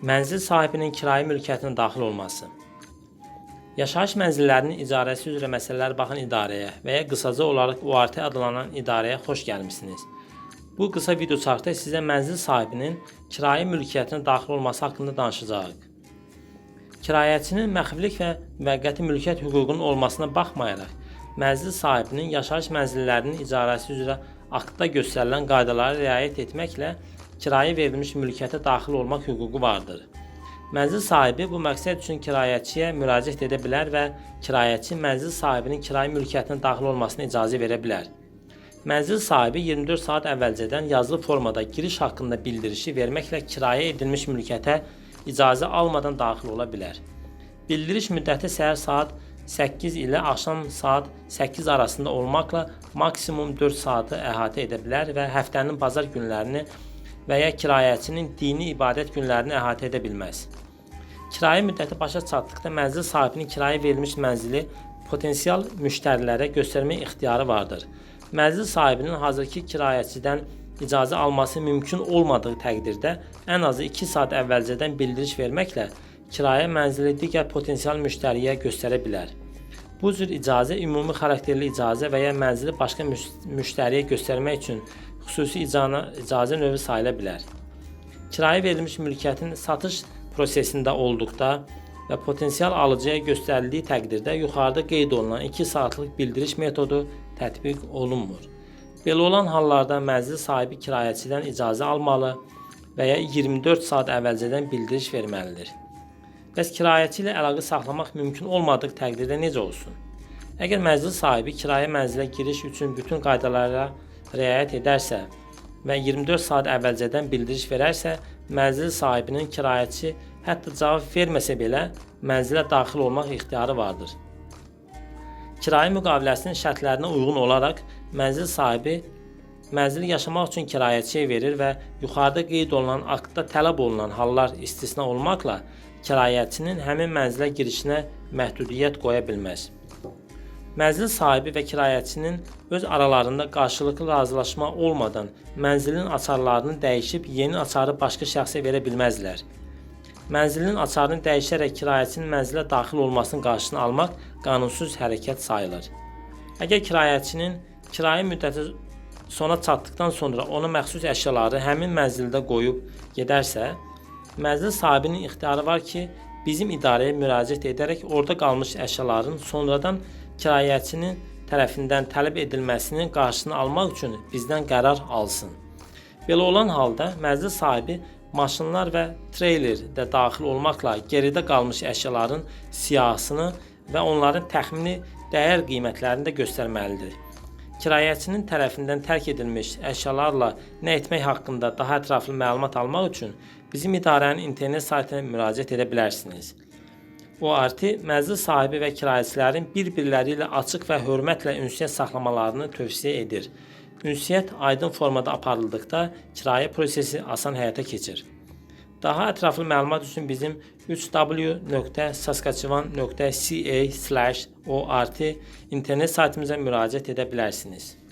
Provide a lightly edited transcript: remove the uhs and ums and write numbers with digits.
Mənzil sahibinin kirayə mülkiyyətinə daxil olması. Yaşayış mənzillərinin icarəsi üzrə məsələlər baxan idarəyə və ya qısaca olaraq ORT adlanan idarəyə xoş gəlmisiniz. Bu qısa video çarxda sizə mənzil sahibinin kirayə mülkiyyətinə daxil olması haqqında danışacağıq. Kirayəçinin məxfilik və müvəqqəti mülkiyyət hüququnun olmasına baxmayaraq, mənzil sahibinin yaşayış mənzillərinin icarəsi üzrə aktda göstərilən qaydalara riayət etməklə kirayə verilmiş mülkiyyətə daxil olmaq hüququ vardır. Mənzil sahibi bu məqsəd üçün kirayəçiyə müraciət edə bilər və kirayəçi mənzil sahibinin kirayə mülkiyyətinə daxil olmasına icazə verə bilər. Mənzil sahibi 24 saat əvvəlcədən yazılı formada giriş haqqında bildirişi verməklə kirayə edilmiş mülkiyyətə icazə almadan daxil ola bilər. Bildiriş müddəti səhər saat 8 ilə axşam saat 8 arasında olmaqla maksimum 4 saatı əhatə edə bilər və həftənin bazar günlərini və ya kirayəçinin dini ibadət günlərini əhatə edə bilməz. Kirayə müddəti başa çatdıqda mənzil sahibinin kirayə verilmiş mənzili potensial müştərilərə göstərmə ixtiyarı vardır. Mənzil sahibinin hazırki kirayəçidən icazə alması mümkün olmadığı təqdirdə ən azı 2 saat əvvəlcədən bildiriş verməklə kirayə mənzili digər potensial müştəriyə göstərə bilər. Bu cür icazə ümumi xarakterli icazə və ya mənzili başqa müştəriyə göstərmək üçün xüsusi icazə növü sayıla bilər. Kirayə verilmiş mülkiyyətin satış prosesində olduqda və potensial alıcıya göstərildiyi təqdirdə yuxarıda qeyd olunan 2 saatlıq bildiriş metodu tətbiq olunmur. Belə olan hallarda mənzil sahibi kirayəçidən icazə almalı və ya 24 saat əvvəlcədən bildiriş verməlidir. Bəs kirayəçi ilə əlaqə saxlamaq mümkün olmadığı təqdirdə necə olsun? Əgər mənzil sahibi kirayə mənzilə giriş üçün bütün qaydalara riayət edərsə və 24 saat əvvəlcədən bildiriş verərsə, mənzil sahibinin kirayəçi hətta cavab verməsə belə mənzilə daxil olmaq ixtiyarı vardır. Kirayə müqaviləsinin şərtlərinə uyğun olaraq mənzil sahibi mənzili yaşamaq üçün kirayəçiyə verir və yuxarıda qeyd olunan aktda tələb olunan hallar istisna olmaqla kirayəçinin həmin mənzilə girişinə məhdudiyyət qoya bilməz. Mənzil sahibi və kirayəçinin öz aralarında qarşılıqlı razılaşma olmadan mənzilin açarlarını dəyişib yeni açarı başqa şəxsə verə bilməzlər. Mənzilin açarını dəyişərək kirayəçinin mənzilə daxil olmasının qarşısını almaq qanunsuz hərəkət sayılır. Əgər kirayəçinin kirayə müddəti sona çatdıqdan sonra ona məxsus əşyaları həmin mənzildə qoyub gedərsə, mənzil sahibinin ixtiyarı var ki, bizim idarəyə müraciət edərək orada qalmış əşyaların sonradan kirayəçinin tərəfindən tələb edilməsinin qarşısını almaq üçün bizdən qərar alsın. Belə olan halda mənzil sahibi maşınlar və treyler də daxil olmaqla geridə qalmış əşyaların siyahısını və onların təxmini dəyər qiymətlərini də göstərməlidir. Kirayəçinin tərəfindən tərk edilmiş əşyalarla nə etmək haqqında daha ətraflı məlumat almaq üçün bizim idarənin internet saytına müraciət edə bilərsiniz. ORT mənzil sahibi və kirayəçilərin bir-birləri ilə açıq və hörmətlə ünsiyyət saxlamalarını tövsiyə edir. Ünsiyyət aydın formada aparıldıqda kirayə prosesi asan həyata keçir. Daha ətraflı məlumat üçün bizim www.saskatchewan.ca/ort internet saytımıza müraciət edə bilərsiniz.